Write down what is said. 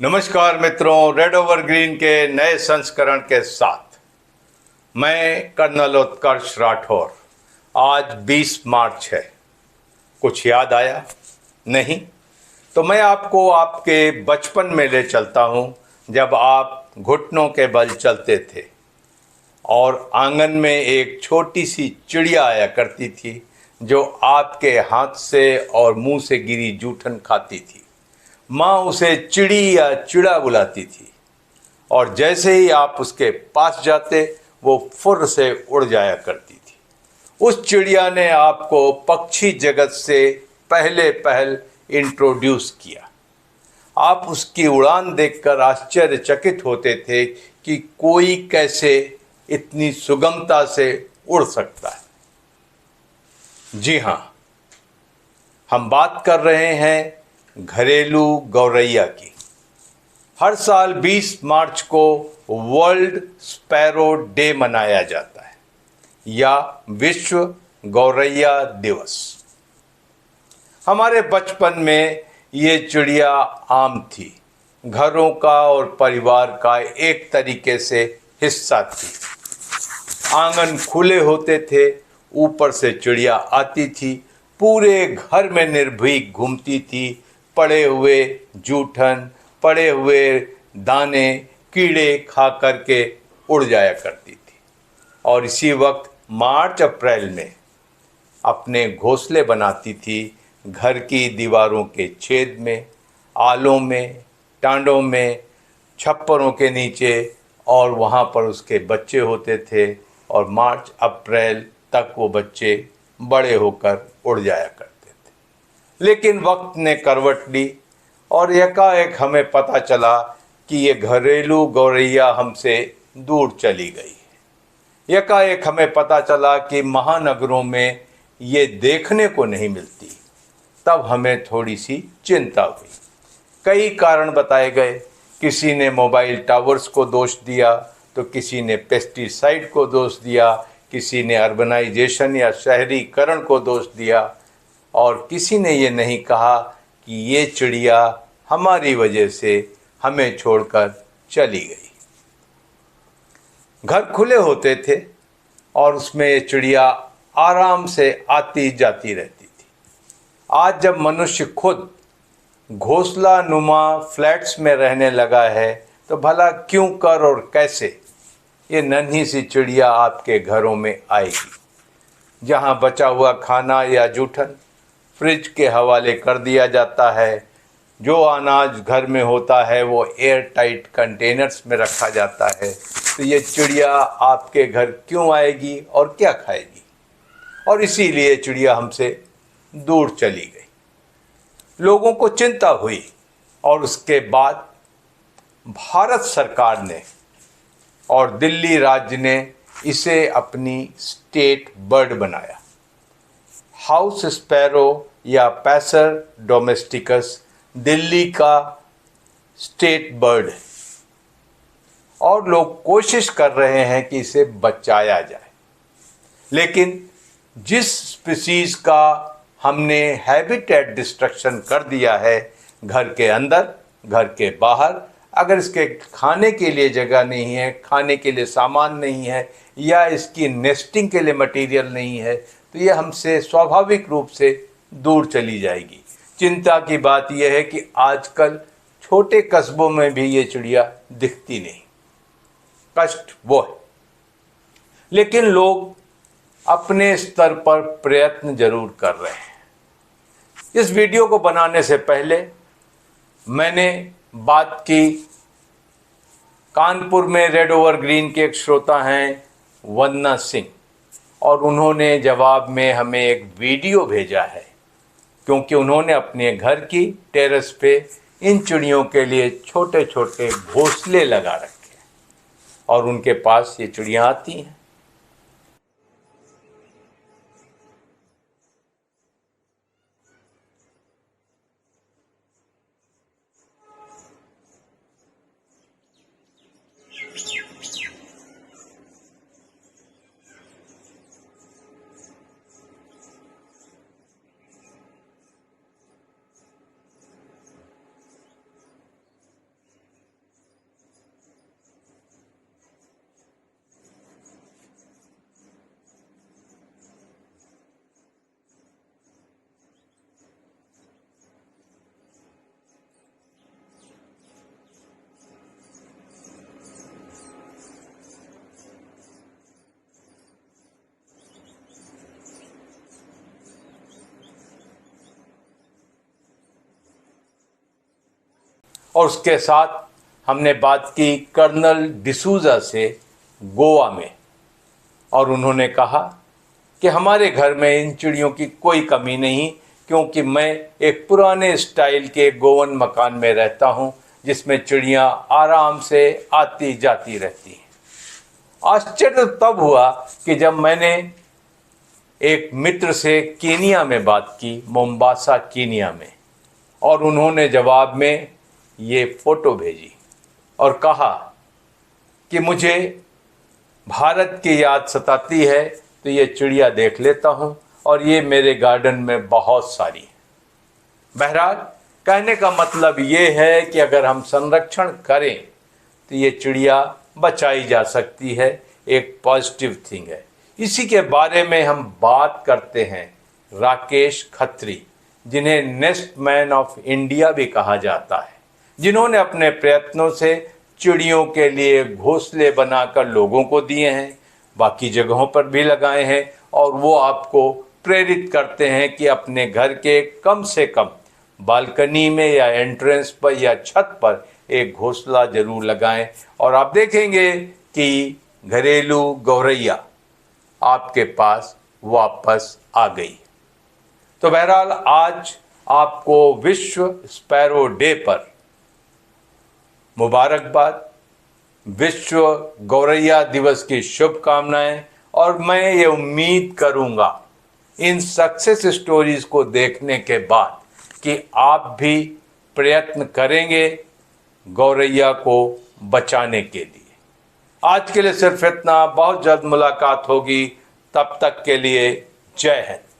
नमस्कार मित्रों, red over green के नए संस्करण के साथ मैं कर्नल उत्कर्ष राठौर। आज 20 मार्च है। कुछ याद आया? नहीं तो मैं आपको आपके बचपन में ले चलता हूं, जब आप घुटनों के बल चलते थे और आंगन में एक छोटी सी चिड़िया आया करती थी जो आपके हाथ से और मुंह से गिरी जूठन खाती थी। माँ उसे चिड़ी या चिड़ा बुलाती थी और जैसे ही आप उसके पास जाते वो फुर्र से उड़ जाया करती थी। उस चिड़िया ने आपको पक्षी जगत से पहले पहल इंट्रोड्यूस किया। आप उसकी उड़ान देखकर आश्चर्यचकित होते थे कि कोई कैसे इतनी सुगमता से उड़ सकता है। जी हाँ, हम बात कर रहे हैं घरेलू गौरैया की। हर साल 20 मार्च को वर्ल्ड स्पैरो डे मनाया जाता है या विश्व गौरैया दिवस। हमारे बचपन में ये चिड़िया आम थी, घरों का और परिवार का एक तरीके से हिस्सा थी। आंगन खुले होते थे, ऊपर से चिड़िया आती थी, पूरे घर में निर्भीक घूमती थी, पड़े हुए जूठन, पड़े हुए दाने कीड़े खा करके उड़ जाया करती थी। और इसी वक्त मार्च अप्रैल में अपने घोंसले बनाती थी घर की दीवारों के छेद में, आलों में, टांडों में, छप्परों के नीचे, और वहाँ पर उसके बच्चे होते थे और मार्च अप्रैल तक वो बच्चे बड़े होकर उड़ जाया करते थे। लेकिन वक्त ने करवट ली और एकाएक हमें पता चला कि ये घरेलू गौरैया हमसे दूर चली गई है। एकाएक हमें पता चला कि महानगरों में ये देखने को नहीं मिलती। तब हमें थोड़ी सी चिंता हुई। कई कारण बताए गए। किसी ने मोबाइल टावर्स को दोष दिया, तो किसी ने पेस्टिसाइड को दोष दिया, किसी ने अर्बनाइजेशन या शहरीकरण को दोष दिया, और किसी ने ये नहीं कहा कि ये चिड़िया हमारी वजह से हमें छोड़कर चली गई। घर खुले होते थे और उसमें ये चिड़िया आराम से आती जाती रहती थी। आज जब मनुष्य खुद घोंसला नुमा फ्लैट्स में रहने लगा है, तो भला क्यों कर और कैसे ये नन्ही सी चिड़िया आपके घरों में आएगी, जहां बचा हुआ खाना या जूठन फ्रिज के हवाले कर दिया जाता है। जो अनाज घर में होता है वो एयर टाइट कंटेनर्स में रखा जाता है। तो ये चिड़िया आपके घर क्यों आएगी और क्या खाएगी? और इसीलिए चिड़िया हमसे दूर चली गई। लोगों को चिंता हुई और उसके बाद भारत सरकार ने और दिल्ली राज्य ने इसे अपनी स्टेट बर्ड बनाया। हाउस स्पैरो या पैसर डोमेस्टिकस दिल्ली का स्टेट बर्ड है और लोग कोशिश कर रहे हैं कि इसे बचाया जाए। लेकिन जिस स्पीसीज का हमने हैबिटेट डिस्ट्रक्शन कर दिया है, घर के अंदर, घर के बाहर, अगर इसके खाने के लिए जगह नहीं है, खाने के लिए सामान नहीं है, या इसकी नेस्टिंग के लिए मटेरियल नहीं है, तो ये हमसे स्वाभाविक रूप से दूर चली जाएगी। चिंता की बात यह है कि आजकल छोटे कस्बों में भी ये चिड़िया दिखती नहीं। कष्ट वो है। लेकिन लोग अपने स्तर पर प्रयत्न जरूर कर रहे हैं। इस वीडियो को बनाने से पहले मैंने बात की, कानपुर में रेड ओवर ग्रीन के एक श्रोता हैं वंदना सिंह, और उन्होंने जवाब में हमें एक वीडियो भेजा है, क्योंकि उन्होंने अपने घर की टेरेस पे इन चिड़ियों के लिए छोटे छोटे घोंसले लगा रखे हैं और उनके पास ये चिड़ियाँ आती हैं। और उसके साथ हमने बात की कर्नल डिसूजा से गोवा में, और उन्होंने कहा कि हमारे घर में इन चिड़ियों की कोई कमी नहीं, क्योंकि मैं एक पुराने स्टाइल के गोवन मकान में रहता हूँ जिसमें चिड़ियाँ आराम से आती जाती रहती हैं। आश्चर्य तब हुआ कि जब मैंने एक मित्र से कीनिया में बात की, मोम्बासा कीनिया में, और उन्होंने जवाब में ये फ़ोटो भेजी और कहा कि मुझे भारत की याद सताती है तो ये चिड़िया देख लेता हूँ और ये मेरे गार्डन में बहुत सारी है। बहरहाल कहने का मतलब ये है कि अगर हम संरक्षण करें तो ये चिड़िया बचाई जा सकती है, एक पॉजिटिव थिंग है। इसी के बारे में हम बात करते हैं राकेश खत्री, जिन्हें नेस्ट मैन ऑफ इंडिया भी कहा जाता है, जिन्होंने अपने प्रयत्नों से चिड़ियों के लिए घोंसले बनाकर लोगों को दिए हैं, बाकी जगहों पर भी लगाए हैं, और वो आपको प्रेरित करते हैं कि अपने घर के कम से कम बालकनी में या एंट्रेंस पर या छत पर एक घोंसला जरूर लगाएं, और आप देखेंगे कि घरेलू गौरैया आपके पास वापस आ गई। तो बहरहाल आज आपको विश्व स्पैरो डे पर मुबारकबाद, विश्व गौरैया दिवस की शुभकामनाएं, और मैं ये उम्मीद करूंगा इन सक्सेस स्टोरीज को देखने के बाद कि आप भी प्रयत्न करेंगे गौरैया को बचाने के लिए। आज के लिए सिर्फ इतना, बहुत जल्द मुलाकात होगी, तब तक के लिए जय हिंद।